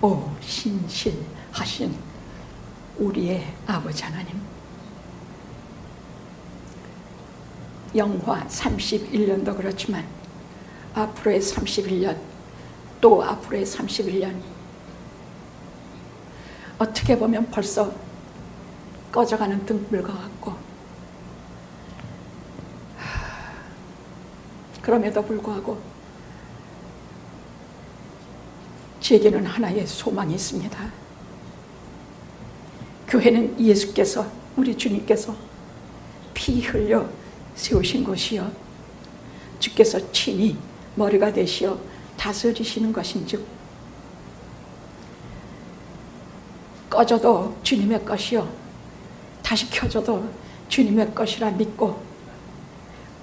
오 신실하신 우리의 아버지 하나님, 영화 31년도 그렇지만 앞으로의 31년, 또 앞으로의 31년, 어떻게 보면 벌써 꺼져가는 등불과 같고, 그럼에도 불구하고 제게는 하나의 소망이 있습니다. 교회는 예수께서, 우리 주님께서 피 흘려 세우신 곳이요, 주께서 친히 머리가 되시어 다스리시는 것인즉, 꺼져도 주님의 것이요 다시 켜져도 주님의 것이라 믿고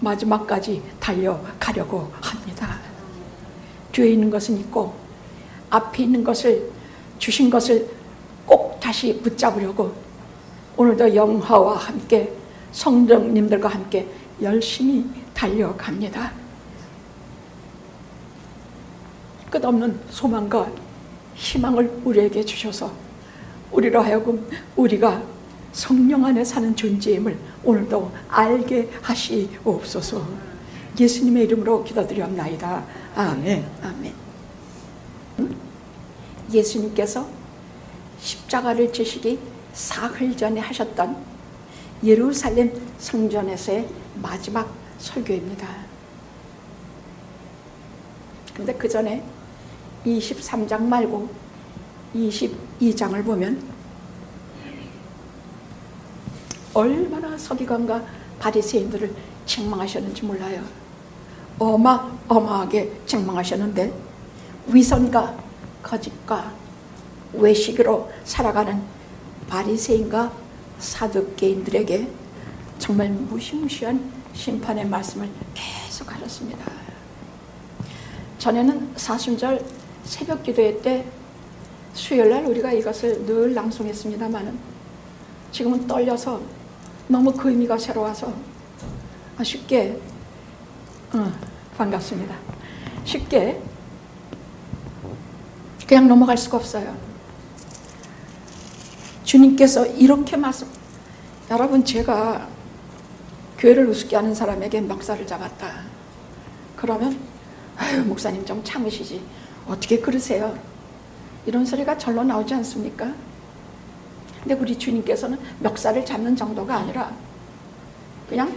마지막까지 달려가려고 합니다. 뒤에 있는 것은 있고 앞에 있는 것을, 주신 것을 꼭 다시 붙잡으려고 오늘도 영화와 함께 성령님들과 함께 열심히 달려갑니다. 끝없는 소망과 희망을 우리에게 주셔서 우리로 하여금 우리가 성령 안에 사는 존재임을 오늘도 알게 하시옵소서. 예수님의 이름으로 기도드리옵나이다. 아멘. 아멘. 예수님께서 십자가를 지시기 사흘 전에 하셨던 예루살렘 성전에서의 마지막 설교입니다. 근데 그 전에 23장 말고 22장을 보면 얼마나 서기관과 바리새인들을 책망하셨는지 몰라요. 어마어마하게 책망하셨는데, 위선과 거짓과 외식으로 살아가는 바리새인과 사두개인들에게 정말 무시무시한 심판의 말씀을 계속 하셨습니다. 전에는 사순절 새벽 기도회 때 수요일날 우리가 이것을 늘 낭송했습니다만, 지금은 떨려서 너무 그 의미가 새로워서 쉽게 반갑습니다. 쉽게 그냥 넘어갈 수가 없어요. 주님께서 이렇게 말씀, 여러분, 제가 교회를 우습게 하는 사람에게 멱살을 잡았다 그러면 아유, 목사님 좀 참으시지, 어떻게 그러세요, 이런 소리가 절로 나오지 않습니까? 근데 우리 주님께서는 멱살을 잡는 정도가 아니라 그냥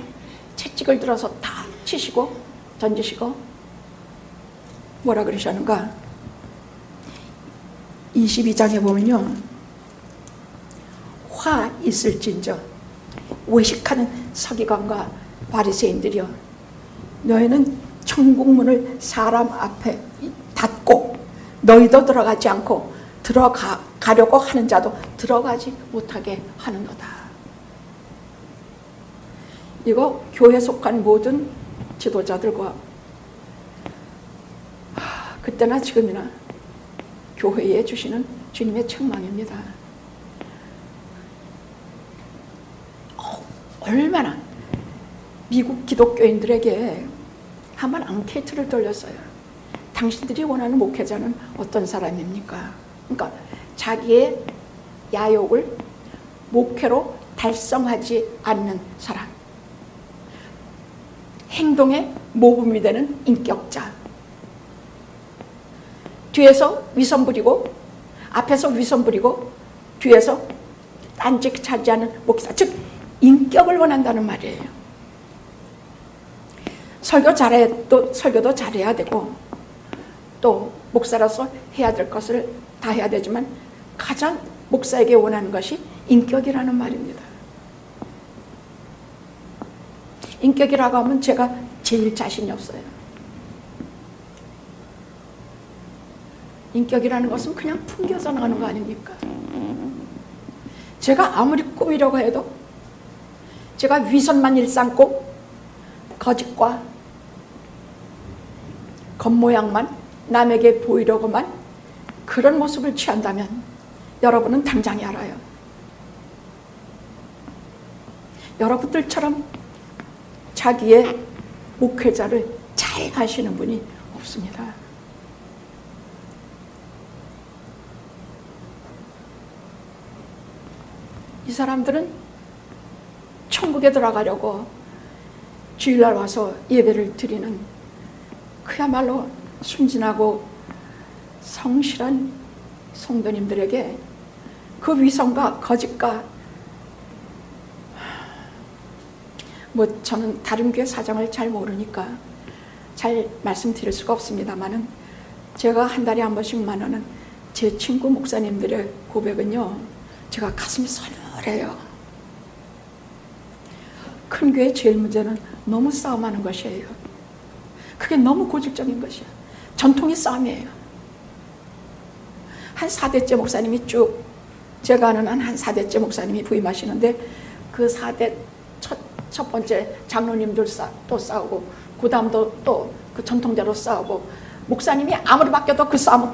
채찍을 들어서 다 치시고 던지시고, 뭐라 그러셨는가? 22장에 보면요, 화 있을진저 외식하는 서기관과 바리새인들이여, 너희는 천국문을 사람 앞에 닫고 너희도 들어가지 않고 들어가려고 하는 자도 들어가지 못하게 하는도다. 이거 교회에 속한 모든 지도자들과 그때나 지금이나 교회에 주시는 주님의 책망입니다. 얼마나 미국 기독교인들에게 한번 앙케이트를 돌렸어요. 당신들이 원하는 목회자는 어떤 사람입니까? 그러니까 자기의 야욕을 목회로 달성하지 않는 사람, 행동에 모범이 되는 인격자, 뒤에서 위선 부리고 앞에서 위선 부리고 뒤에서 딴짓 차지하는 목사, 즉 인격을 원한다는 말이에요. 설교도 잘해야 되고 또 목사로서 해야 될 것을 다 해야 되지만 가장 목사에게 원하는 것이 인격이라는 말입니다. 인격이라고 하면 제가 제일 자신이 없어요. 인격이라는 것은 그냥 풍겨서 나가는 거 아닙니까? 제가 아무리 꾸미려고 해도, 제가 위선만 일삼고 거짓과 겉모양만 남에게 보이려고만 그런 모습을 취한다면 여러분은 당장에 알아요. 여러분들처럼 자기의 목회자를 잘 아시는 분이 없습니다. 이 사람들은 천국에 들어가려고 주일날 와서 예배를 드리는 그야말로 순진하고 성실한 성도님들에게 그 위선과 거짓과 저는 다른 교회 사정을 잘 모르니까 잘 말씀드릴 수가 없습니다만은 제가 한 달에 한 번씩 만나는 제 친구 목사님들의 고백은요, 제가 가슴이 서늘해요. 큰 교회의 제일 문제는 너무 싸움하는 것이에요. 그게 너무 고집적인 것이에요. 전통이 싸움이에요. 한 4대째 목사님이 쭉, 제가 아는 한 4대째 목사님이 부임하시는데 그 4대 첫 번째 장로님들 또 싸우고 그 다음도 또 그 전통대로 싸우고 목사님이 아무리 바뀌어도 그 싸움은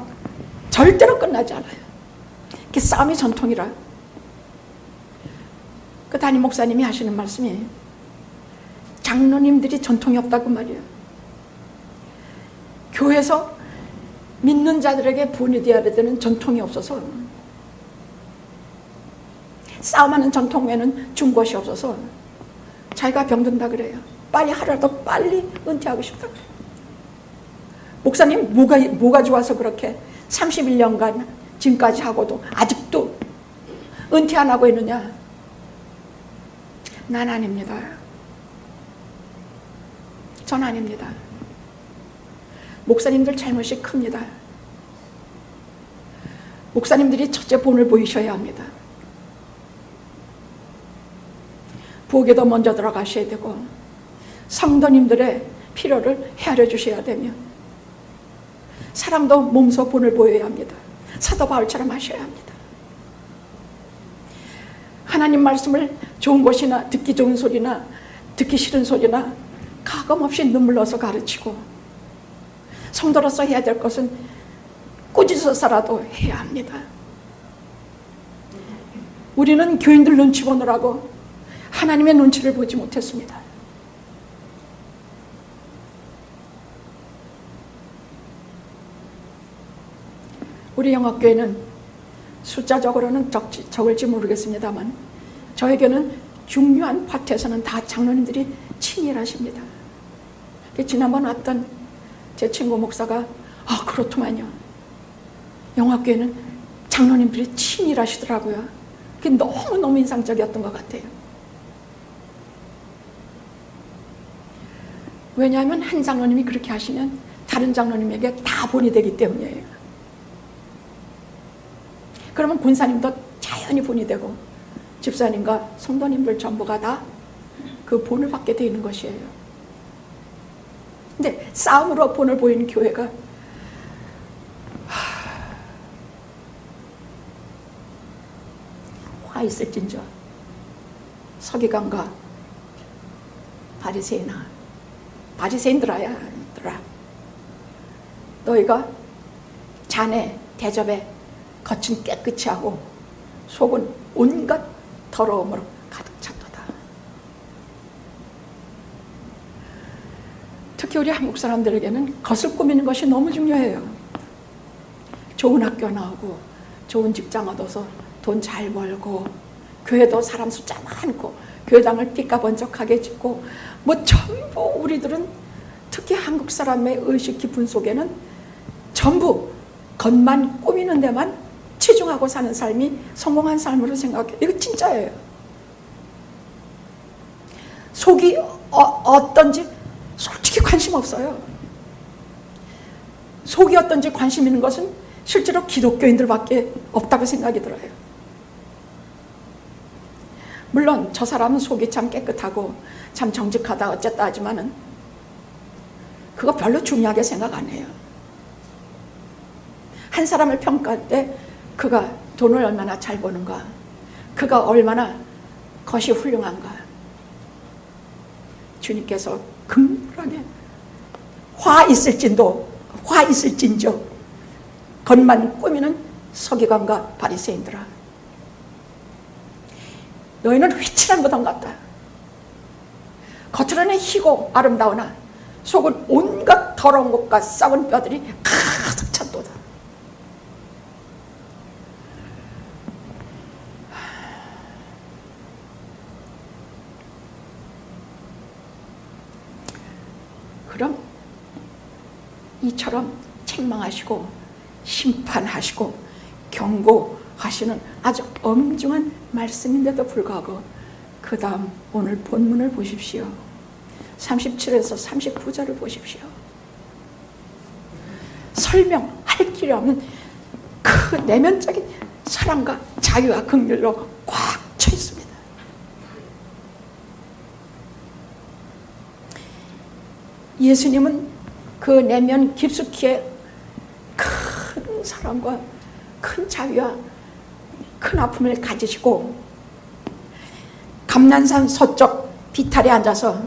절대로 끝나지 않아요. 그 싸움이 전통이라. 그 담임 목사님이 하시는 말씀이 장로님들이 전통이 없다고 말이에요. 교회에서 믿는 자들에게 본이 되어야 되는 전통이 없어서, 싸움하는 전통에는 준 것이 없어서 자기가 병든다 그래요. 빨리 하루라도 빨리 은퇴하고 싶다 그래요. 목사님 뭐가 좋아서 그렇게 31년간 지금까지 하고도 아직도 은퇴 안 하고 있느냐? 난 아닙니다. 전 아닙니다. 목사님들 잘못이 큽니다. 목사님들이 첫째 본을 보이셔야 합니다. 부엌에도 먼저 들어가셔야 되고 성도님들의 필요를 헤아려 주셔야 되며 사람도 몸소 본을 보여야 합니다. 사도 바울처럼 하셔야 합니다. 하나님 말씀을 좋은 것이나 듣기 좋은 소리나 듣기 싫은 소리나 가감없이 눈물 넣어서 가르치고 성도로서 해야 될 것은 꾸짖어서라도 해야 합니다. 우리는 교인들 눈치 보느라고 하나님의 눈치를 보지 못했습니다. 우리 영업교회는 숫자적으로는 적을지 모르겠습니다만 저에게는 중요한 파트에서는 다 장로님들이 친일하십니다. 지난번 왔던 제 친구 목사가 그렇더만요. 영업교회는 장로님들이 친일하시더라고요. 그게 너무너무 인상적이었던 것 같아요. 왜냐하면 한 장로님이 그렇게 하시면 다른 장로님에게 다 본이 되기 때문이에요. 그러면 권사님도 자연히 본이 되고 집사님과 성도님들 전부가 다 그 본을 받게 되어 있는 것이에요. 근데 싸움으로 본을 보이는 교회가 화 있을진저 서기관과 바리새인들아 너희가 잔에 대접에 겉은 깨끗이 하고 속은 온갖 더러움으로 가득 찼도다. 특히 우리 한국 사람들에게는 겉을 꾸미는 것이 너무 중요해요. 좋은 학교 나오고 좋은 직장 얻어서 돈 잘 벌고 교회도 사람 숫자 많고 교회당을 삐까번쩍하게 짓고 전부 우리들은 특히 한국 사람의 의식 깊은 속에는 전부 겉만 꾸미는 데만 치중하고 사는 삶이 성공한 삶으로 생각해요. 이거 진짜예요. 속이 어떤지 솔직히 관심 없어요. 속이 어떤지 관심 있는 것은 실제로 기독교인들밖에 없다고 생각이 들어요. 물론 저 사람은 속이 참 깨끗하고 참 정직하다 어쨌다 하지만은 그거 별로 중요하게 생각 안 해요. 한 사람을 평가할 때 그가 돈을 얼마나 잘 버는가, 그가 얼마나 것이 훌륭한가. 주님께서 긍휼하게 화 있을진저 겉만 꾸미는 서기관과 바리새인들아 너희는 휘칠한 것만 같다. 겉으로는 희고 아름다우나 속은 온갖 더러운 것과 썩은 뼈들이 가득 찼도다. 그럼 이처럼 책망하시고 심판하시고 경고하시는 아주 엄중한 말씀인데도 불구하고 그 다음 오늘 본문을 보십시오. 37에서 39절을 보십시오. 설명할 길이 없는 그 내면적인 사랑과 자유와 긍휼로 꽉 차 있습니다. 예수님은 그 내면 깊숙이에 큰 사랑과 큰 자유와 큰 아픔을 가지시고 감난산 서쪽 비탈에 앉아서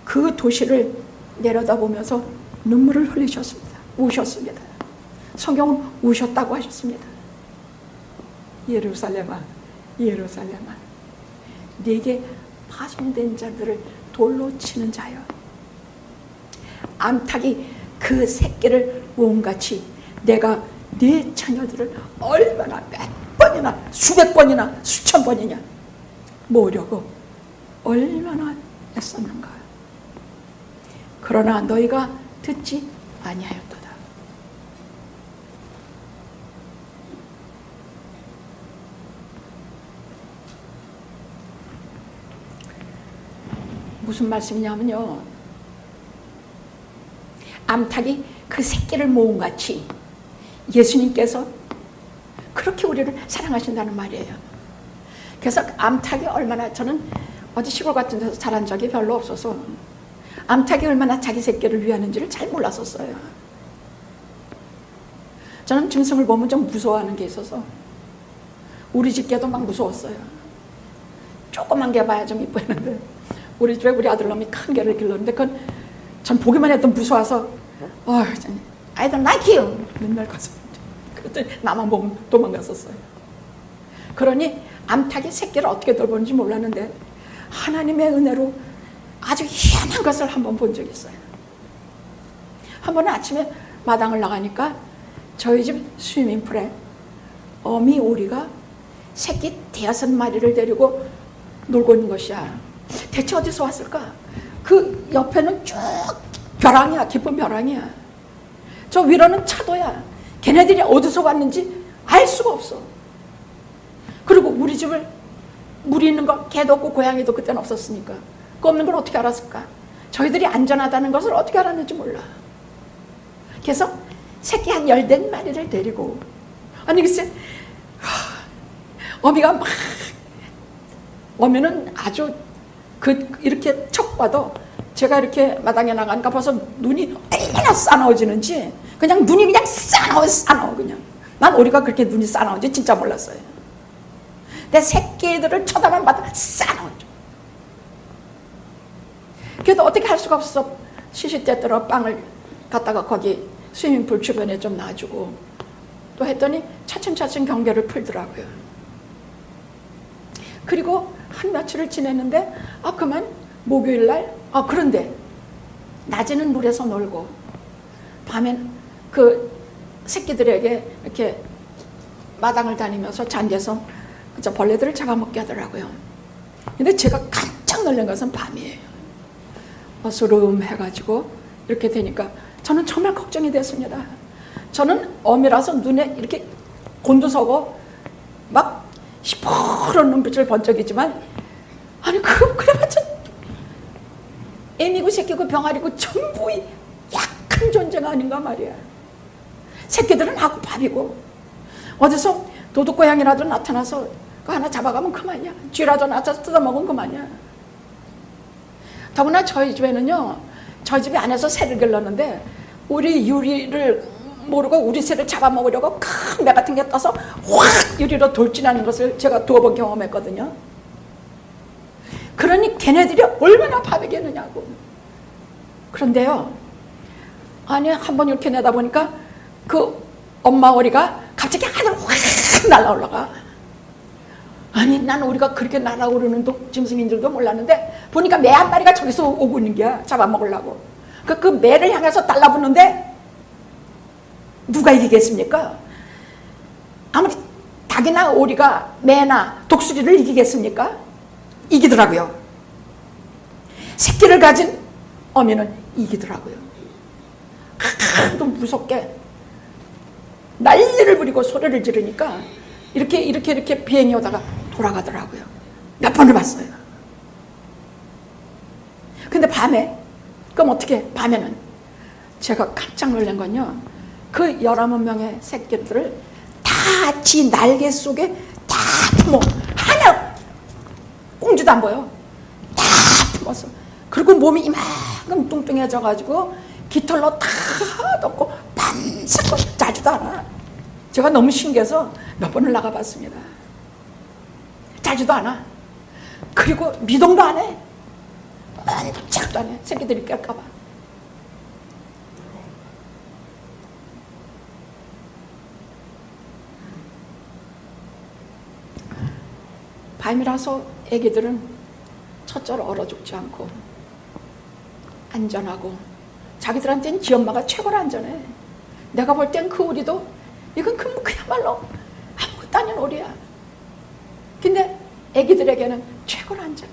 그 도시를 내려다보면서 눈물을 흘리셨습니다. 우셨습니다. 성경은 우셨다고 하셨습니다. 예루살렘아, 예루살렘아, 네게 파송된 자들을 돌로 치는 자여, 암탉이 그 새끼를 모음같이 내가 네 자녀들을 얼마나 몇 번이나 수백 번이나 수천 번이냐 모으려고 얼마나 애썼는가. 그러나 너희가 듣지 아니하였도다. 무슨 말씀이냐면요, 암탉이 그 새끼를 모음같이 예수님께서 그렇게 우리를 사랑하신다는 말이에요. 그래서 암탉이 얼마나, 저는 어디 시골 같은 데서 자란 적이 별로 없어서 암탉이 얼마나 자기 새끼를 위하는지를 잘 몰랐었어요. 저는 짐승을 보면 좀 무서워하는 게 있어서 우리 집 개도 막 무서웠어요. 조그만 개 봐야 좀 이쁘는데 우리 집에 우리 아들놈이 큰 개를 길렀는데 그건 전 보기만 해도 무서워서 I don't like you 맨날 가서 그랬더니 나만 보면 도망갔었어요. 그러니 암탉이 새끼를 어떻게 돌보는지 몰랐는데 하나님의 은혜로 아주 희한한 것을 한번 본 적이 있어요. 한 번은 아침에 마당을 나가니까 저희 집 스위밍풀에 어미 오리가 새끼 5마리를 데리고 놀고 있는 것이야. 대체 어디서 왔을까? 그 옆에는 쭉 벼랑이야. 깊은 벼랑이야. 저 위로는 차도야. 걔네들이 어디서 왔는지 알 수가 없어. 그리고 우리 집을 물이 있는 걸 개도 없고 고양이도 그때는 없었으니까 그 없는 걸 어떻게 알았을까? 저희들이 안전하다는 것을 어떻게 알았는지 몰라. 그래서 새끼 한 14마리를 데리고, 아니 글쎄 어미가 막, 어미는 아주 이렇게 척 봐도 제가 이렇게 마당에 나가니까 벌써 눈이 얼마나 싸나워지는지 그냥 눈이 그냥 싸나워 그냥. 난 오리가 그렇게 눈이 싸나운지 진짜 몰랐어요. 내 새끼들을 쳐다만 봐도 싸나워져. 그래도 어떻게 할 수가 없어. 시시때때로 빵을 갖다가 거기 스위밍풀 주변에 좀 놔주고 또 했더니 차츰차츰 경계를 풀더라고요. 그리고 한 며칠을 지냈는데 그만 목요일날 그런데 낮에는 물에서 놀고 밤엔 그 새끼들에게 이렇게 마당을 다니면서 잔디에서 벌레들을 잡아먹게 하더라고요. 근데 제가 깜짝 놀란 것은 밤이에요. 어스름해가지고 이렇게 되니까 저는 정말 걱정이 됐습니다. 저는 어미라서 눈에 이렇게 곤두서고 막 시퍼런 눈빛을 본 적이지만 아니 그래봤자 애미고 새끼고 병아리고 전부 약한 존재가 아닌가 말이야. 새끼들은 하고 밥이고 어디서 도둑고양이라도 나타나서 그거 하나 잡아가면 그만이야. 쥐라도 나타나서 뜯어먹으면 그만이야. 더구나 저희 집에는요, 저희 집에 안에서 새를 길렀는데 우리 유리를 모르고 우리 새를 잡아먹으려고 큰 매 같은 게 떠서 확 유리로 돌진하는 것을 제가 2번 경험했거든요. 그러니 걔네들이 얼마나 바비겠느냐고. 그런데요, 아니 한번 이렇게 내다보니까 그 엄마 오리가 갑자기 하늘 확 날아올라가. 아니 난 우리가 그렇게 날아오르는 짐승인 줄도 몰랐는데 보니까 매 한 마리가 저기서 오고 있는 게야. 잡아먹으려고. 그 매를 향해서 달라붙는데 누가 이기겠습니까? 아무리 닭이나 오리가 매나 독수리를 이기겠습니까? 이기더라고요. 새끼를 가진 어미는 이기더라고요. 하도 무섭게 난리를 부리고 소리를 지르니까 이렇게 비행이 오다가 돌아가더라고요. 몇 번을 봤어요. 근데 밤에, 그럼 어떻게, 밤에는 제가 깜짝 놀란 건요, 그 11명의 새끼들을 다 지 날개 속에 다 품어. 하나 꽁지도 안 보여. 다 품었어. 그리고 몸이 이만큼 뚱뚱해져가지고 깃털로 다 덮고 반삭 자주도 않아. 제가 너무 신기해서 몇 번을 나가봤습니다. 자주도 않아. 그리고 미동도 안 해. 꼼짝도 안 해. 새끼들이 깰까봐. 밤이라서 애기들은 첫째로 얼어 죽지 않고 안전하고, 자기들한테는 지 엄마가 최고로 안전해. 내가 볼 땐 그 오리도 이건 그야말로 아무것도 아닌 오리야. 근데 애기들에게는 최고로 안전해.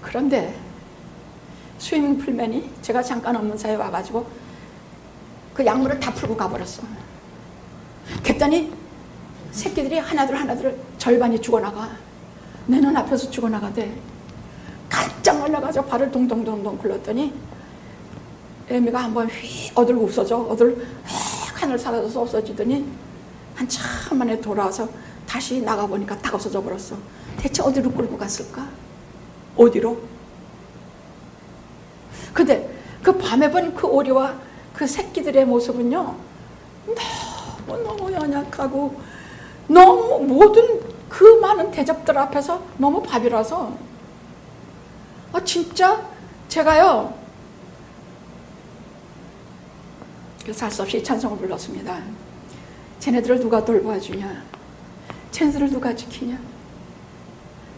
그런데 스위밍풀맨이 제가 잠깐 없는 사이에 와가지고 그 약물을 다 풀고 가버렸어. 그랬더니 새끼들이 하나둘 절반이 죽어나가. 내 눈앞에서 죽어나가대. 깜짝 놀라가지고 발을 동동동동 굴렀더니 애미가 한번 휙 어들고 없어져. 휙 하늘 사라져서 없어지더니 한참 만에 돌아와서 다시 나가보니까 다 없어져 버렸어. 대체 어디로 끌고 갔을까? 어디로? 근데 그 밤에 본 그 오리와 그 새끼들의 모습은요, 너무 연약하고 너무 모든 그 많은 대적들 앞에서 너무 밥이라서, 진짜 제가요, 그래서 할 수 없이 찬송을 불렀습니다. 쟤네들을 누가 돌봐주냐? 쟤네들을 누가 지키냐?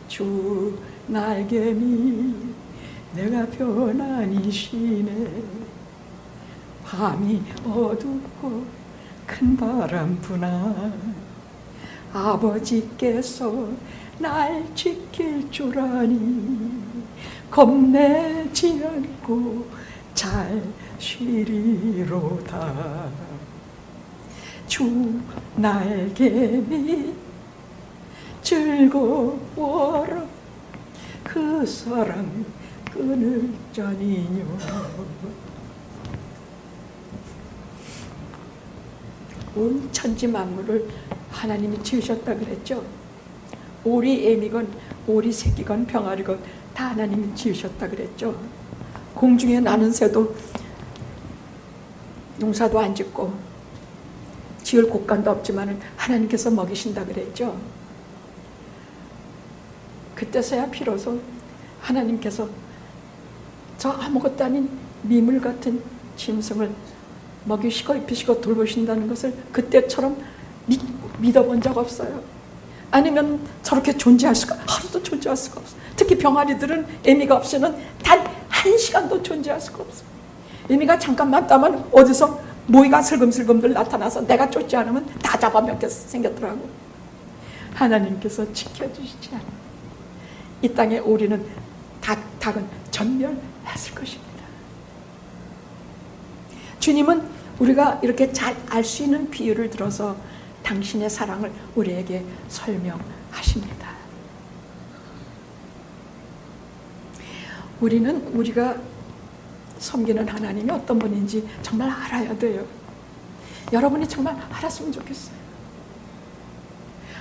주 날개미 내가 편안히 쉬네. 밤이 어둡고 큰 바람 부나 아버지께서 날 지킬 줄 아니 겁내지 않고 잘 쉬리로다. 주 날개미 즐거워라. 그 사랑 끊을 자니요. 온 천지 만물을 하나님이 지으셨다 그랬죠. 오리 애미건 오리 새끼건 병아리건 다 하나님이 지으셨다 그랬죠. 공중에 나는 새도 농사도 안 짓고 지을 곳간도 없지만 하나님께서 먹이신다 그랬죠. 그때서야 비로소 하나님께서 저 아무것도 아닌 미물 같은 짐승을 먹이시고 입히시고 돌보신다는 것을 그때처럼 믿어본 적 없어요. 아니면 저렇게 존재할 수가, 하루도 존재할 수가 없어요. 특히 병아리들은 애미가 없이는 단 한 시간도 존재할 수가 없어요. 애미가 잠깐만 따면 어디서 모이가 슬금슬금들 나타나서 내가 쫓지 않으면 다 잡아먹게 생겼더라고. 하나님께서 지켜주시지 않아요. 이 땅에 오리는 닭은 전멸했을 것입니다. 주님은 우리가 이렇게 잘 알 수 있는 비유를 들어서 당신의 사랑을 우리에게 설명하십니다. 우리는 우리가 섬기는 하나님이 어떤 분인지 정말 알아야 돼요. 여러분이 정말 알았으면 좋겠어요.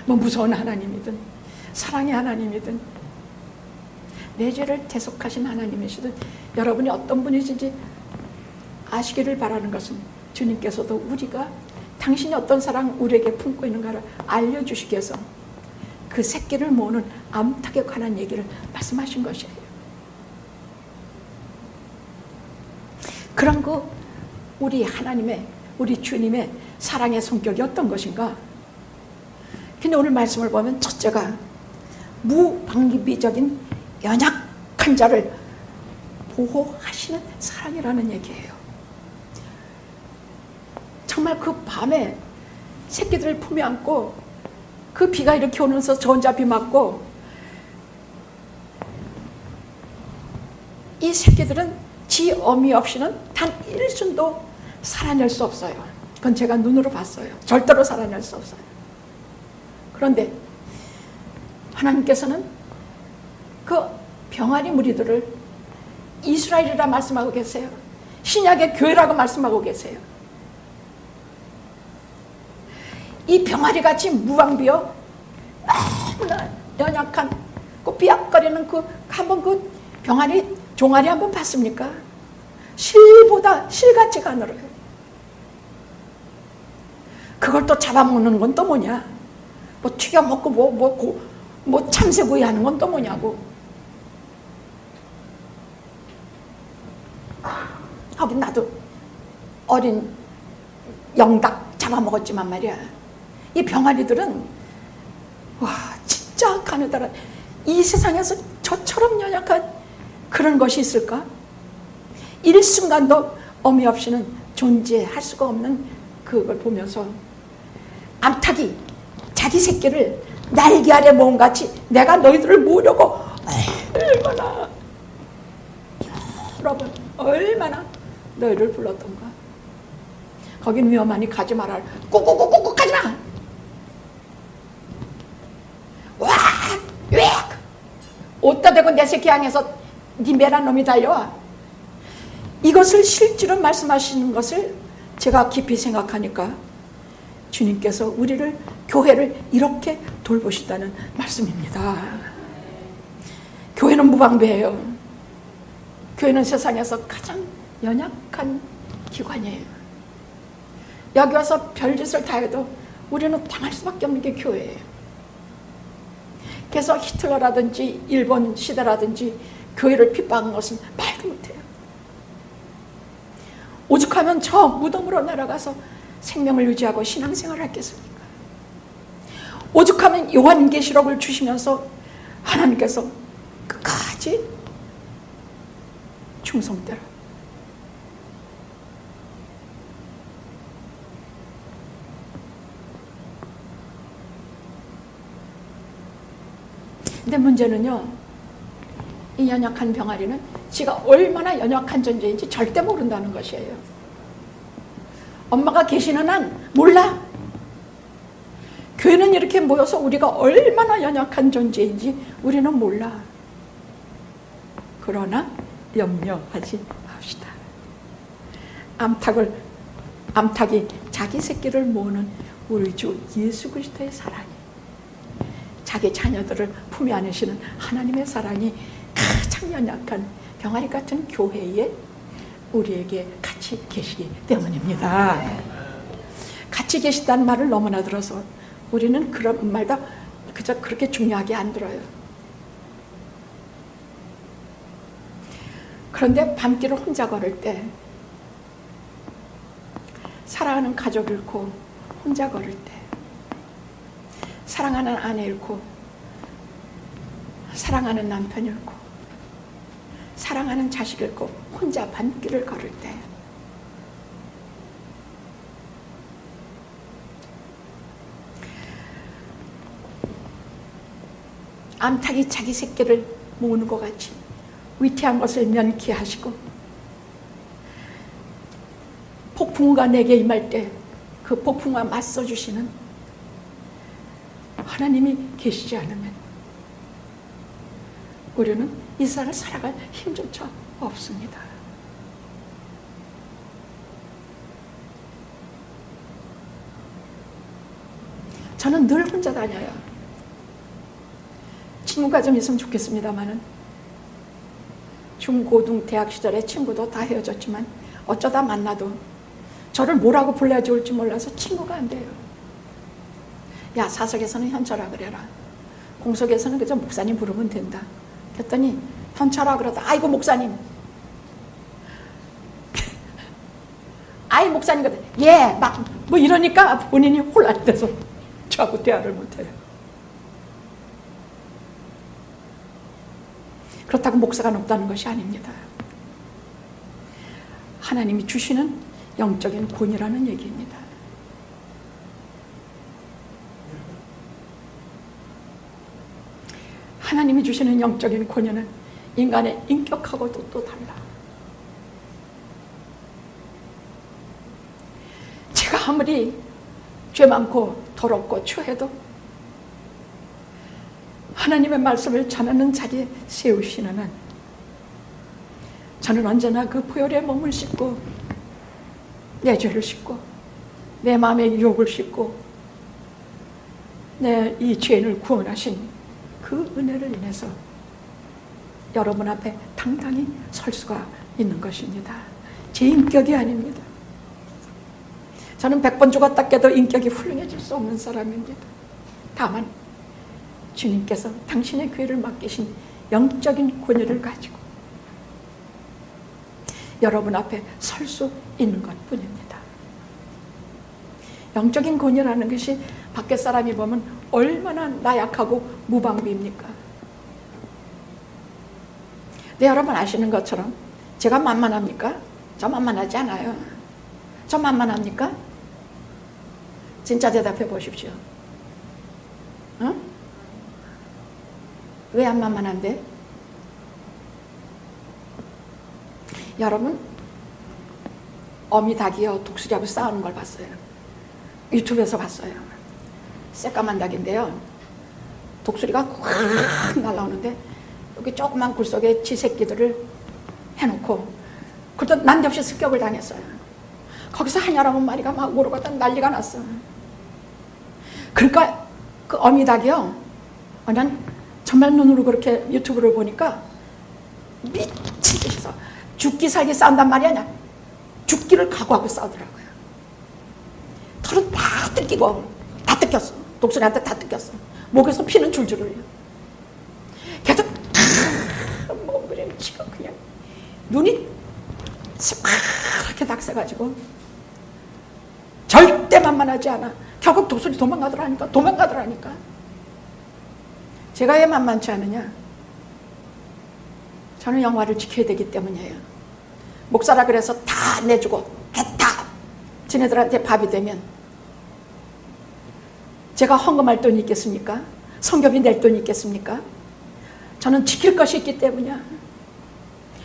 뭐 무서운 하나님이든 사랑의 하나님이든 내 죄를 대속하신 하나님이시든 여러분이 어떤 분이신지 아시기를 바라는 것은 주님께서도 우리가 당신이 어떤 사랑 우리에게 품고 있는가를 알려주시기 위해서 그 새끼를 모으는 암탉에 관한 얘기를 말씀하신 것이에요. 그런 거 우리 하나님의, 우리 주님의 사랑의 성격이 어떤 것인가? 근데 오늘 말씀을 보면 첫째가 무방비적인 연약한 자를 보호하시는 사랑이라는 얘기예요. 정말 그 밤에 새끼들을 품에 안고 그 비가 이렇게 오면서 저 혼자 비 맞고 이 새끼들은 지 어미 없이는 단 일순도 살아낼 수 없어요. 그건 제가 눈으로 봤어요. 절대로 살아낼 수 없어요. 그런데 하나님께서는 그 병아리 무리들을 이스라엘이라 말씀하고 계세요. 신약의 교회라고 말씀하고 계세요. 이 병아리같이 무방비어 너무나 연약한 그 삐약거리는 그 한번 그 병아리 종아리 한번 봤습니까? 실보다 실같이 가늘어요. 그걸 또 잡아먹는 건 또 뭐냐? 뭐 튀겨 먹고 뭐 참새구이 하는 건 또 뭐냐고. 하긴 나도 어린 영닭 잡아먹었지만 말이야. 이 병아리들은 와 진짜 가느다란 이 세상에서 저처럼 연약한 그런 것이 있을까? 일순간도 어미 없이는 존재할 수가 없는 그걸 보면서 암탉이 자기 새끼를 날개 아래 모음같이 내가 너희들을 모으려고 얼마나 여러분 얼마나 너희를 불렀던가. 거긴 위험하니 가지 마라. 꾹꾹꾹꾹 가지마. 와! 왜? 옷다 대고 내 새끼 향해서 네 매란 놈이 달려와. 이것을 실제로 말씀하시는 것을 제가 깊이 생각하니까 주님께서 우리를 교회를 이렇게 돌보시다는 말씀입니다. 교회는 무방비예요. 교회는 세상에서 가장 연약한 기관이에요. 여기 와서 별짓을 다 해도 우리는 당할 수밖에 없는 게 교회예요. 그래서 히틀러라든지 일본 시대라든지 교회를 핍박한 것은 말도 못해요. 오죽하면 저 무덤으로 날아가서 생명을 유지하고 신앙생활을 했겠습니까? 오죽하면 요한계시록을 주시면서 하나님께서 끝까지 충성대로 근데 문제는요, 이 연약한 병아리는 지가 얼마나 연약한 존재인지 절대 모른다는 것이에요. 엄마가 계시는 한 몰라. 교회는 이렇게 모여서 우리가 얼마나 연약한 존재인지 우리는 몰라. 그러나 염려하지 맙시다. 암탉이 자기 새끼를 모으는 우리 주 예수 그리스도의 사랑이, 자기 자녀들을 품에 안으시는 하나님의 사랑이 가장 연약한 병아리 같은 교회에 우리에게 같이 계시기 때문입니다. 같이 계시다는 말을 너무나 들어서 우리는 그런 말도 그저 그렇게 중요하게 안 들어요. 그런데 밤길을 혼자 걸을 때, 사랑하는 가족 잃고 혼자 걸을 때, 사랑하는 아내 잃고 사랑하는 남편 잃고 사랑하는 자식 잃고 혼자 밤길을 걸을 때, 암탉이 자기 새끼를 모으는 것 같이 위태한 것을 면키하시고 폭풍우가 내게 임할 때 그 폭풍우와 맞서주시는 하나님이 계시지 않으면 우리는 이 세상을 살아갈 힘조차 없습니다. 저는 늘 혼자 다녀요. 친구가 좀 있으면 좋겠습니다만은 중, 고, 등, 대학 시절에 친구도 다 헤어졌지만 어쩌다 만나도 저를 뭐라고 불러야 좋을지 몰라서 친구가 안 돼요. 야, 사석에서는 현철아 그래라. 공석에서는 그저 목사님 부르면 된다. 그랬더니 현철아 그러다 아이고 목사님. 아이 목사님거든. 예, 막 뭐 이러니까 본인이 혼란돼서 저하고 대화를 못해요. 그렇다고 목사가 높다는 것이 아닙니다. 하나님이 주시는 영적인 권위라는 얘기입니다. 하나님이 주시는 영적인 권위는 인간의 인격하고도 또 달라. 제가 아무리 죄 많고 더럽고 추해도 하나님의 말씀을 전하는 자리에 세우시는 한 저는 언제나 그 보혈의 몸을 씻고 내 죄를 씻고 내 마음의 유혹을 씻고 내 이 죄인을 구원하신 그 은혜를 인해서 여러분 앞에 당당히 설 수가 있는 것입니다. 제 인격이 아닙니다. 저는 100번 죽었다 깨도 인격이 훌륭해질 수 없는 사람입니다. 다만 주님께서 당신의 귀를 맡기신 영적인 권위를 가지고 여러분 앞에 설 수 있는 것뿐입니다. 영적인 권위라는 것이 밖에 사람이 보면 얼마나 나약하고 무방비입니까? 네, 여러분 아시는 것처럼 제가 만만합니까? 저 만만하지 않아요. 저 만만합니까? 진짜 대답해 보십시오. 응? 왜 안 만만한데? 여러분, 어미닭이요 독수리하고 싸우는 걸 봤어요. 유튜브에서 봤어요. 새까만 닭인데요, 독수리가 확 날라오는데 여기 조그만 굴 속에 지 새끼들을 해놓고 그러다 난데없이 습격을 당했어요. 거기서 한 11마리가 막 오르가다 난리가 났어. 그러니까 그 어미닭이요, 난 정말 눈으로 그렇게 유튜브를 보니까 미친 듯이서 죽기 살기 싸운단 말이 아니야. 죽기를 각오하고 싸우더라고요. 털은 다 뜯기고 다 뜯겼어. 독수리한테 다 뜯겼어. 목에서 피는 줄줄 흘려. 계속 몸부림치고 그냥 눈이 시퍼렇게 닥쳐가지고 절대 만만하지 않아. 결국 독수리 도망가더라니까. 제가 왜 만만치 않으냐? 저는 영화를 지켜야 되기 때문이에요. 목사라 그래서 다 내주고 다 지네들한테 밥이 되면 제가 헌금할 돈이 있겠습니까? 성교비 낼 돈이 있겠습니까? 저는 지킬 것이 있기 때문이야.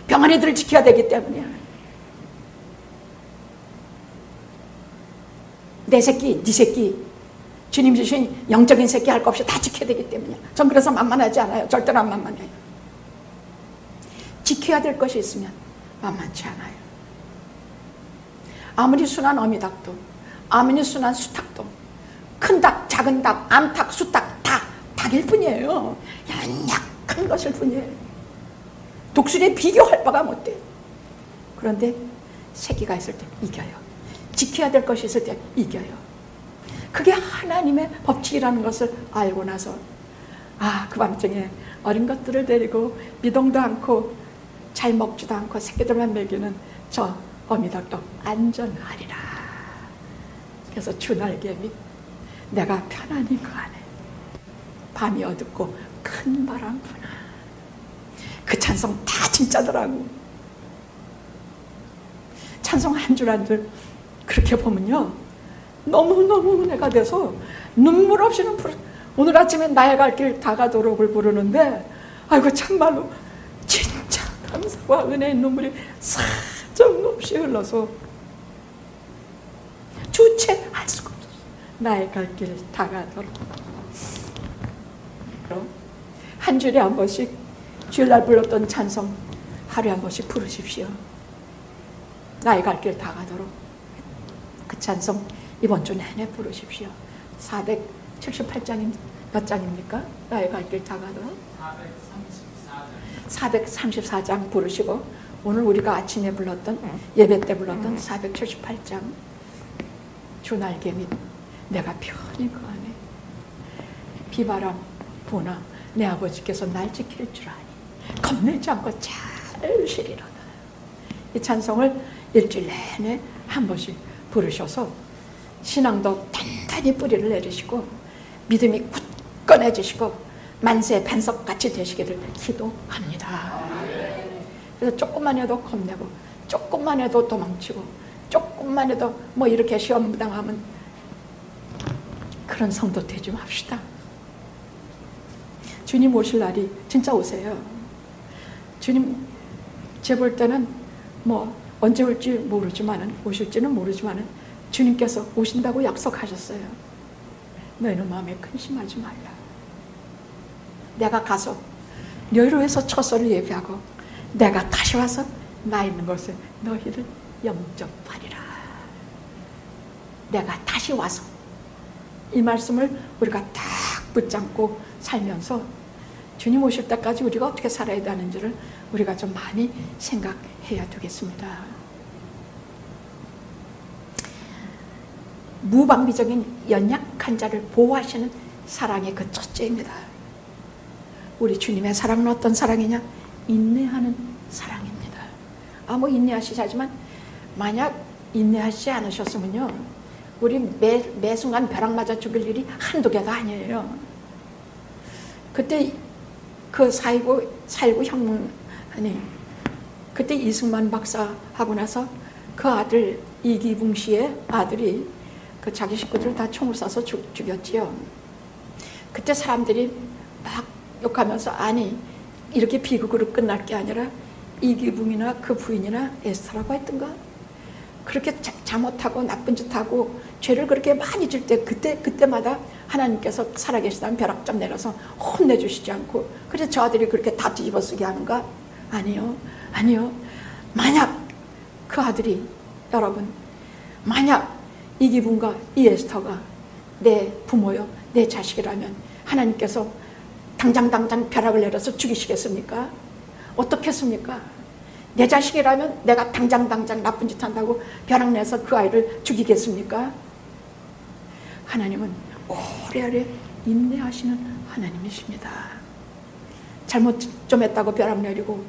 병아리들을 지켜야 되기 때문이야. 내 새끼, 네 새끼, 주님 주신 영적인 새끼 할 것 없이 다 지켜야 되기 때문이야. 전 그래서 만만하지 않아요. 절대로 안 만만해요. 지켜야 될 것이 있으면 만만치 않아요. 아무리 순한 어미닭도, 아무리 순한 수탉도, 큰 닭, 작은 닭, 암탉, 수탉 다 닭일 뿐이에요. 연약한 것일 뿐이에요. 독수리에 비교할 바가 못 돼요. 그런데 새끼가 있을 때 이겨요. 지켜야 될 것이 있을 때 이겨요. 그게 하나님의 법칙이라는 것을 알고 나서 그 밤중에 어린 것들을 데리고 미동도 않고 잘 먹지도 않고 새끼들만 먹이는 저 어미닭도 안전하리라. 그래서 주날개미 내가 편안히 그 안에 밤이 어둡고 큰 바람 부나. 그 찬송 다 진짜더라고. 찬송 한 줄 한 줄 그렇게 보면요, 너무너무 은혜가 돼서 눈물 없이는 오늘 아침에 나의 갈 길 다가도록을 부르는데 아이고 참말로 진짜 감사와 은혜의 눈물이 사정없이 흘러서 주체할 수가 없었어. 나의 갈 길 다가도록. 한 주일에 한 번씩 주일날 불렀던 찬송 하루에 한 번씩 부르십시오. 나의 갈 길 다가도록. 그 찬송 이번 주 내내 부르십시오. 478장이 몇 장입니까? 나의 갈 길 다가도록 434장 부르시고, 오늘 우리가 아침에 불렀던 예배 때 불렀던 478장 주날개 및 내가 편히 그 안에 비바람 부나 내 아버지께서 날 지킬 줄 아니 겁내지 않고 잘 쉬리로다. 이 찬송을 일주일 내내 한 번씩 부르셔서 신앙도 단단히 뿌리를 내리시고 믿음이 굳건해지시고 만세 반석같이 되시기를 기도합니다. 그래서 조금만 해도 겁내고 조금만 해도 도망치고 조금만 해도 뭐 이렇게 시험 당하면 그런 성도 되지 맙시다. 주님 오실 날이 진짜 오세요. 주님 제 볼 때는 뭐 언제 올지 모르지만은 오실지는 모르지만은 주님께서 오신다고 약속하셨어요. 너희는 마음에 근심하지 말라. 내가 가서 너희를 위해서 처소를 예비하고 내가 다시 와서 나 있는 곳에 너희를 영접하리라. 내가 다시 와서 이 말씀을 우리가 딱 붙잡고 살면서 주님 오실 때까지 우리가 어떻게 살아야 되는지를 우리가 좀 많이 생각해야 되겠습니다. 무방비적인 연약한 자를 보호하시는 사랑의 그 첫째입니다. 우리 주님의 사랑은 어떤 사랑이냐? 인내하는 사랑입니다. 뭐 인내하시지 하지만 만약 인내하시지 않으셨으면요, 우리 매 순간 벼락 맞아 죽을 일이 한두 개도 아니에요. 그때 그 4.19 혁명, 그때 이승만 박사 하고 나서 그 아들 이기붕 씨의 아들이 그 자기 식구들을 다 총을 쏴서 죽였지요. 그때 사람들이 막 욕하면서 아니 이렇게 비극으로 끝날 게 아니라 이기붕이나 그 부인이나 에스더라고 했던가? 그렇게 잘못하고 나쁜 짓하고 죄를 그렇게 많이 질 때 그때마다 하나님께서 살아계시다는 벼락점 내려서 혼내주시지 않고 그래서 저 아들이 그렇게 다 뒤집어 쓰게 하는가? 아니요. 만약 그 아들이 여러분 만약 이기붕과 이 에스더가 내 부모요 내 자식이라면 하나님께서 당장 벼락을 내려서 죽이시겠습니까? 어떻겠습니까? 내 자식이라면 내가 당장 나쁜 짓 한다고 벼락 내서 그 아이를 죽이겠습니까? 하나님은 오래오래 인내하시는 하나님이십니다. 잘못 좀 했다고 벼락 내리고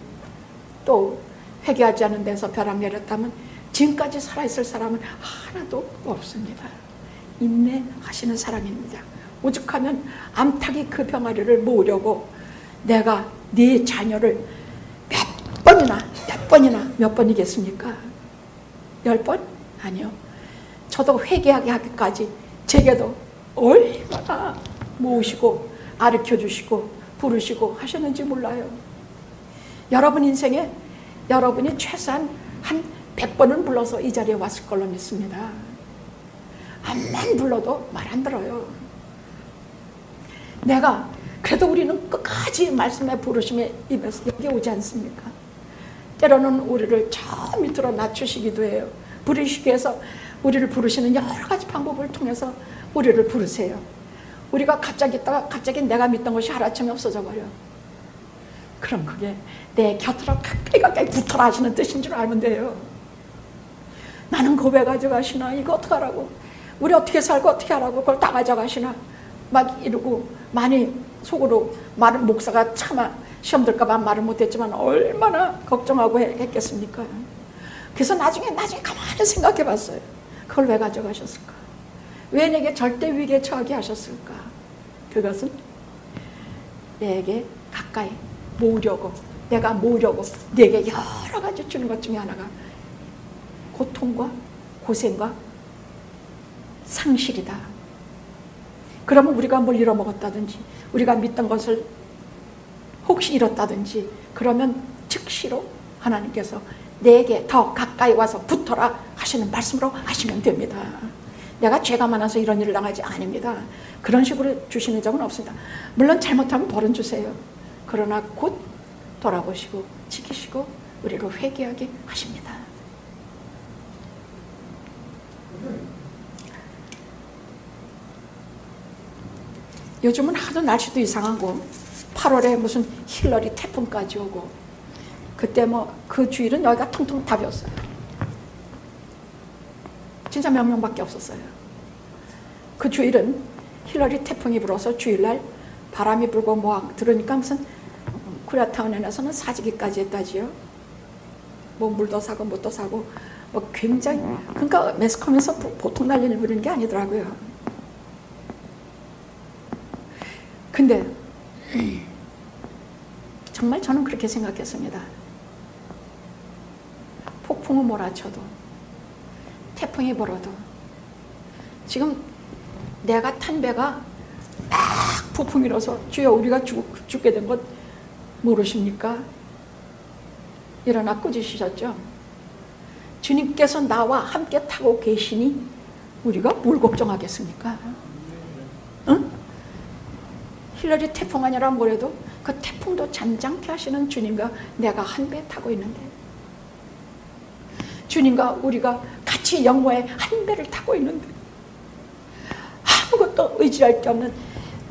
또 회개하지 않은 데서 벼락 내렸다면 지금까지 살아있을 사람은 하나도 없습니다. 인내하시는 사랑입니다. 오죽하면 암탉이 그 병아리를 모으려고 내가 네 자녀를 몇 번이겠습니까? 10번? 아니요. 저도 회개하게 하기까지 제게도 얼마나 모으시고 가르쳐주시고 부르시고 하셨는지 몰라요. 여러분 인생에 여러분이 최소한 한 100번은 불러서 이 자리에 왔을 걸로 믿습니다. 암만 불러도 말 안 들어요. 내가 그래도 우리는 끝까지 말씀의 부르심에 입에서 여기 오지 않습니까? 때로는 우리를 저 밑으로 낮추시기도 해요. 부르시기 위해서 우리를 부르시는 여러 가지 방법을 통해서 우리를 부르세요. 우리가 갑자기 있다가 갑자기 내가 믿던 것이 하루아침에 없어져 버려. 그럼 그게 내 곁으로 가까이 붙어라 하시는 뜻인 줄 알면 돼요. 나는 그거 왜 가져가시나? 이거 어떡하라고? 우리 어떻게 살고 어떻게 하라고? 그걸 다 가져가시나? 막 이러고 많이 속으로 말은 목사가 차마 시험 들까봐 말을 못했지만 얼마나 걱정하고 했겠습니까? 그래서 나중에 가만히 생각해 봤어요. 그걸 왜 가져가셨을까? 왜 내게 절대 위기에 처하게 하셨을까? 그것은 내게 가까이 모으려고 내가 모으려고 내게 여러 가지 주는 것 중에 하나가 고통과 고생과 상실이다. 그러면 우리가 뭘 잃어먹었다든지 우리가 믿던 것을 혹시 잃었다든지 그러면 즉시로 하나님께서 내게 더 가까이 와서 붙어라 하시는 말씀으로 하시면 됩니다. 내가 죄가 많아서 이런 일을 당하지 아닙니다. 그런 식으로 주시는 적은 없습니다. 물론 잘못하면 벌은 주세요. 그러나 곧 돌아보시고 지키시고 우리를 회개하게 하십니다. 요즘은 하도 날씨도 이상하고 8월에 무슨 힐러리 태풍까지 오고 그때 뭐 그 주일은 여기가 텅텅 다 비었어요. 진짜 몇 명밖에 없었어요. 그 주일은 힐러리 태풍이 불어서 주일날 바람이 불고 뭐 들으니까 무슨 코리아타운에 나서는 사지기까지 했다지요. 뭐 물도 사고 뭣도 사고 뭐 굉장히 그러니까 매스컴에서 보통 난리를 부리는 게 아니더라고요. 근데 정말 저는 그렇게 생각했습니다. 태풍이 몰아쳐도, 태풍이 불어도, 지금 내가 탄 배가 막 부풍이 일어서 주여 우리가 죽게 된 것 모르십니까? 일어나 꾸짖으셨죠. 주님께서 나와 함께 타고 계시니 우리가 뭘 걱정하겠습니까? 응? 힐러리 태풍 아니라 뭐래도 그 태풍도 잠잠케 하시는 주님과 내가 한 배 타고 있는데, 주님과 우리가 같이 영모의 한 배를 타고 있는데, 아무것도 의지할 게 없는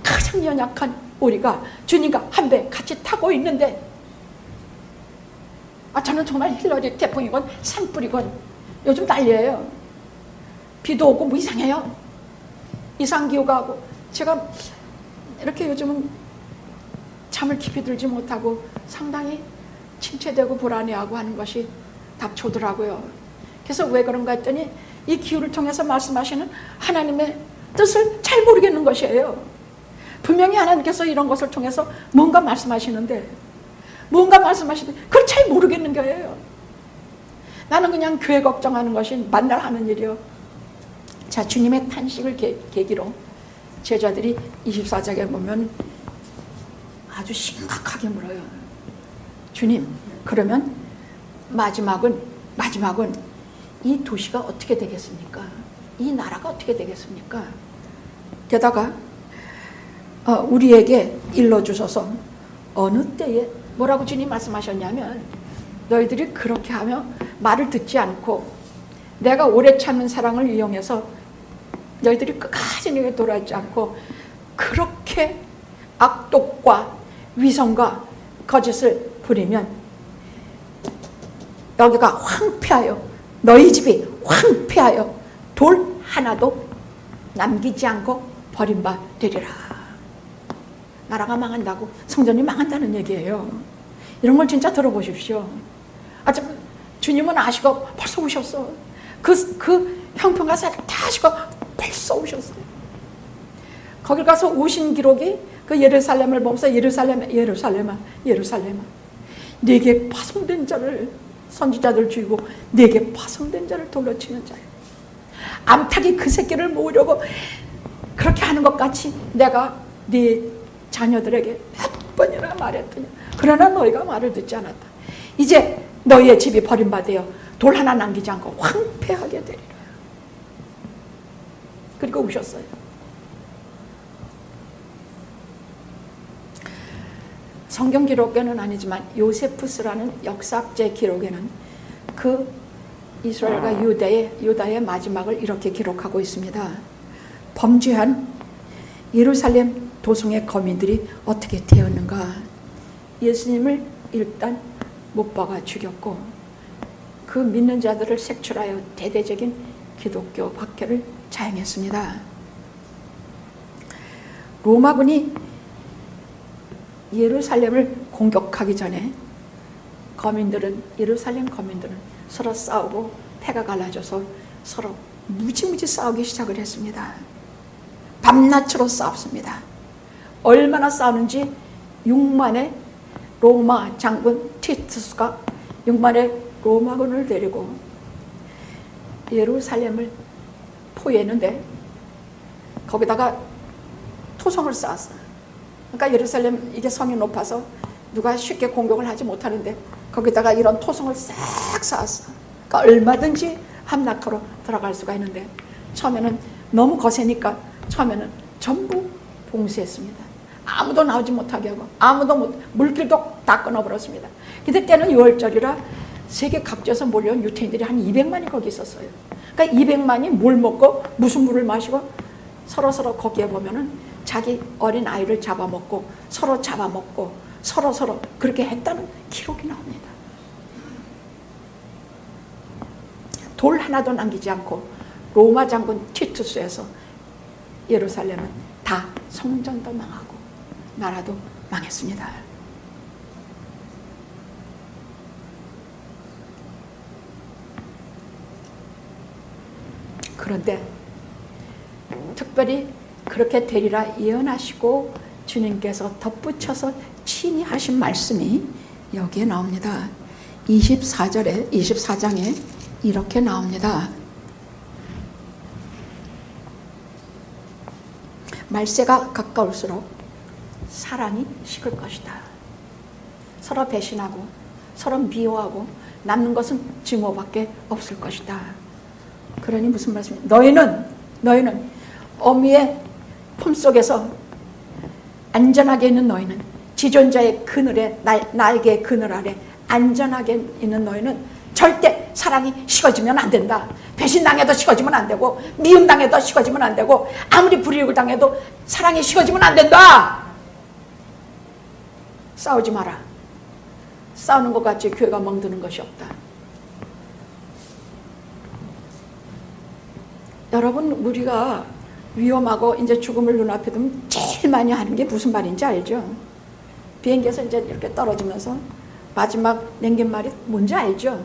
가장 연약한 우리가 주님과 한 배 같이 타고 있는데, 저는 정말 힐러리 태풍이건 산불이건 요즘 난리예요. 비도 오고 뭐 이상해요. 이상기후가 하고, 제가 이렇게 요즘은 잠을 깊이 들지 못하고 상당히 침체되고 불안해하고 하는 것이 닥쳐오더라고요. 그래서 왜 그런가 했더니 이 기후를 통해서 말씀하시는 하나님의 뜻을 잘 모르겠는 것이에요. 분명히 하나님께서 이런 것을 통해서 뭔가 말씀하시는데, 그걸 잘 모르겠는 거예요. 나는 그냥 교회 걱정하는 것이 만날 하는 일이요. 자, 주님의 탄식을 계기로 제자들이 24장에 보면 아주 심각하게 물어요. 주님, 그러면 마지막은 이 도시가 어떻게 되겠습니까? 이 나라가 어떻게 되겠습니까? 게다가 우리에게 일러주셔서 어느 때에 뭐라고 주님 말씀하셨냐면, 너희들이 그렇게 하며 말을 듣지 않고 내가 오래 참는 사랑을 이용해서 너희들이 끝까지 내게 돌아오지 않고 그렇게 악독과 위선과 거짓을 부리면 여기가 황폐하여, 너희 집이 황폐하여 돌 하나도 남기지 않고 버림받으리라. 나라가 망한다고, 성전이 망한다는 얘기예요. 이런 걸 진짜 들어보십시오. 주님은 아시고 벌써 오셨어. 그 형평가사를 다 아시고 벌써 오셨어요. 거기 가서 오신 기록이 그 예루살렘을 보면서 예루살렘아 네게 파송된 자를, 선지자들 죽이고 네게 파송된 자를 돌로 치는 자야. 암탉이 그 새끼를 모으려고 그렇게 하는 것 같이 내가 네 자녀들에게 몇 번이나 말했더니 그러나 너희가 말을 듣지 않았다. 이제 너희의 집이 버림받아요 돌 하나 남기지 않고 황폐하게 되리라. 그리고 오셨어요. 성경 기록에는 아니지만 요세푸스라는 역사학제 기록에는 그 이스라엘과 유다의 마지막을 이렇게 기록하고 있습니다. 범죄한 예루살렘 도성의 거민들이 어떻게 되었는가. 예수님을 일단 못 박아 죽였고 그 믿는 자들을 색출하여 대대적인 기독교 박해를 자행했습니다. 로마군이 예루살렘을 공격하기 전에 예루살렘 거민들은 서로 싸우고 패가 갈라져서 서로 무지무지 싸우기 시작을 했습니다. 밤낮으로 싸웠습니다. 얼마나 싸우는지 6만의 로마 장군 티투스가 6만의 로마군을 데리고 예루살렘을 포위했는데 거기다가 토성을 쌓았어요. 그러니까 예루살렘 이게 성이 높아서 누가 쉽게 공격을 하지 못하는데 거기다가 이런 토성을 싹 쌓았어. 그러니까 얼마든지 함락하러 들어갈 수가 있는데 처음에는 너무 거세니까 처음에는 전부 봉쇄했습니다. 아무도 나오지 못하게 하고 물길도 다 끊어버렸습니다. 근데 때는 6월절이라 세계 각지에서 몰려온 유태인들이 한 200만이 거기 있었어요. 그러니까 200만이 물 먹고 무슨 물을 마시고 서로 거기에 보면은 자기 어린 아이를 잡아먹고 서로 그렇게 했다는 기록이 나옵니다. 돌 하나도 남기지 않고 로마 장군 티투스에서 예루살렘은 다 성전도 망하고 나라도 망했습니다. 그런데 특별히 그렇게 되리라 예언하시고 주님께서 덧붙여서 친히 하신 말씀이 여기에 나옵니다. 24장에 이렇게 나옵니다. 말세가 가까울수록 사랑이 식을 것이다. 서로 배신하고 서로 미워하고 남는 것은 증오밖에 없을 것이다. 그러니 무슨 말씀이냐? 너희는 어미의 품속에서 안전하게 있는 너희는, 지존자의 그늘에, 날개의 그늘 아래 안전하게 있는 너희는 절대 사랑이 식어지면 안 된다. 배신당해도 식어지면 안 되고, 미움당해도 식어지면 안 되고, 아무리 불이익을 당해도 사랑이 식어지면 안 된다. 싸우지 마라. 싸우는 것 같이 교회가 멍드는 것이 없다. 여러분, 우리가 위험하고 이제 죽음을 눈앞에 두면 제일 많이 하는 게 무슨 말인지 알죠? 비행기에서 이제 이렇게 떨어지면서 마지막 남긴 말이 뭔지 알죠?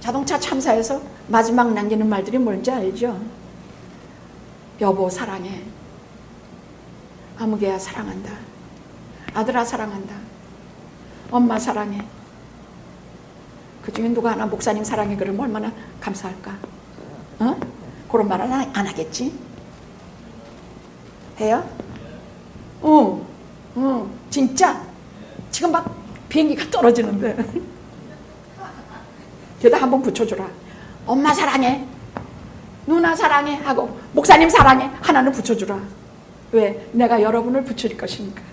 자동차 참사에서 마지막 남기는 말들이 뭔지 알죠? 여보 사랑해. 아무개야 사랑한다. 아들아 사랑한다. 엄마 사랑해. 그 중에 누가 하나 목사님 사랑해 그러면 얼마나 감사할까? 그런 말은 안 하겠지? 해요? 진짜? 지금 막 비행기가 떨어지는데 게다 한번 붙여주라. 엄마 사랑해. 누나 사랑해 하고 목사님 사랑해 하나는 붙여주라. 왜? 내가 여러분을 붙일 것이니까.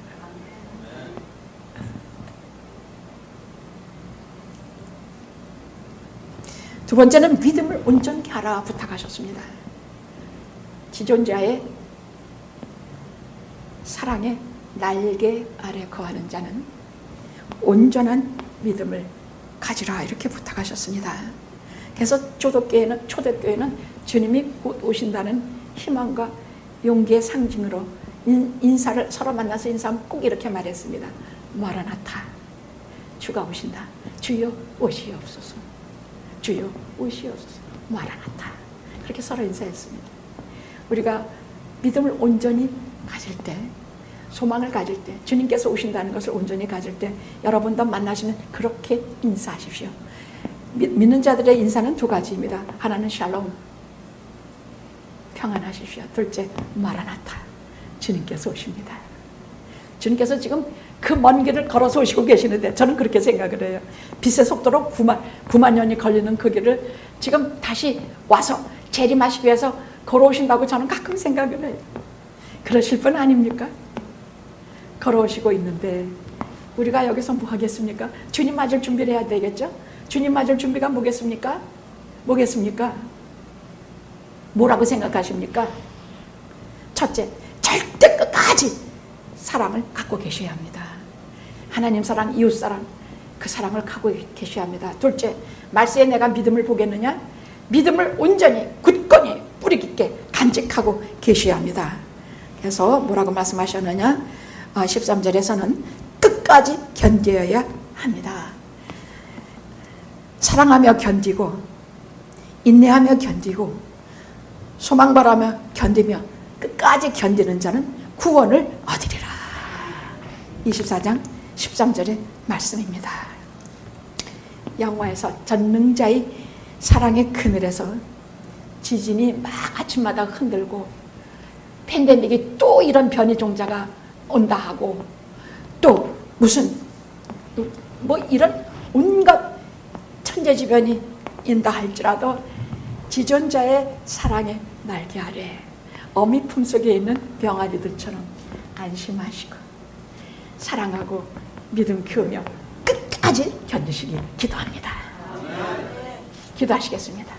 두 번째는 믿음을 온전히 하라 부탁하셨습니다. 지존자의 사랑의 날개 아래 거하는 자는 온전한 믿음을 가지라 이렇게 부탁하셨습니다. 그래서 초대교회는 주님이 곧 오신다는 희망과 용기의 상징으로 인사를 서로 만나서 인사하면 꼭 이렇게 말했습니다. 마라나타, 주가 오신다. 주여 오시옵소서. 주여 오시옵소서. 마라나타. 그렇게 서로 인사했습니다. 우리가 믿음을 온전히 가질 때, 소망을 가질 때, 주님께서 오신다는 것을 온전히 가질 때 여러분도 만나시면 그렇게 인사하십시오. 믿는 자들의 인사는 두 가지입니다. 하나는 샬롬, 평안하십시오. 둘째, 마라나타, 주님께서 오십니다. 주님께서 지금 그 먼 길을 걸어서 오시고 계시는데 저는 그렇게 생각을 해요. 빛의 속도로 9만 년이 걸리는 그 길을 지금 다시 와서 재림하시기 위해서 걸어오신다고 저는 가끔 생각을 해요. 그러실 분 아닙니까? 걸어오시고 있는데 우리가 여기서 뭐 하겠습니까? 주님 맞을 준비를 해야 되겠죠? 주님 맞을 준비가 뭐겠습니까? 뭐라고 생각하십니까? 첫째, 절대 끝까지 사랑을 갖고 계셔야 합니다. 하나님 사랑, 이웃 사랑, 그 사랑을 갖고 계셔야 합니다. 둘째, 말세에 내가 믿음을 보겠느냐? 믿음을 온전히 굳건히 뿌리 깊게 간직하고 계셔야 합니다. 그래서 뭐라고 말씀하셨느냐? 13절에서는 끝까지 견뎌야 합니다. 사랑하며 견디고 인내하며 견디고 소망바라며 견디며 끝까지 견디는 자는 구원을 얻으리라. 24장 13절의 말씀입니다. 영화에서 전능자의 사랑의 그늘에서 지진이 막 아침마다 흔들고 팬데믹이 또 이런 변이종자가 온다 하고 또 무슨 뭐 이런 온갖 천재지변이 인다 할지라도 지존자의 사랑의 날개 아래 어미 품속에 있는 병아리들처럼 안심하시고 사랑하고 믿음 키우며 끝까지 견디시길 기도합니다. 기도하시겠습니다.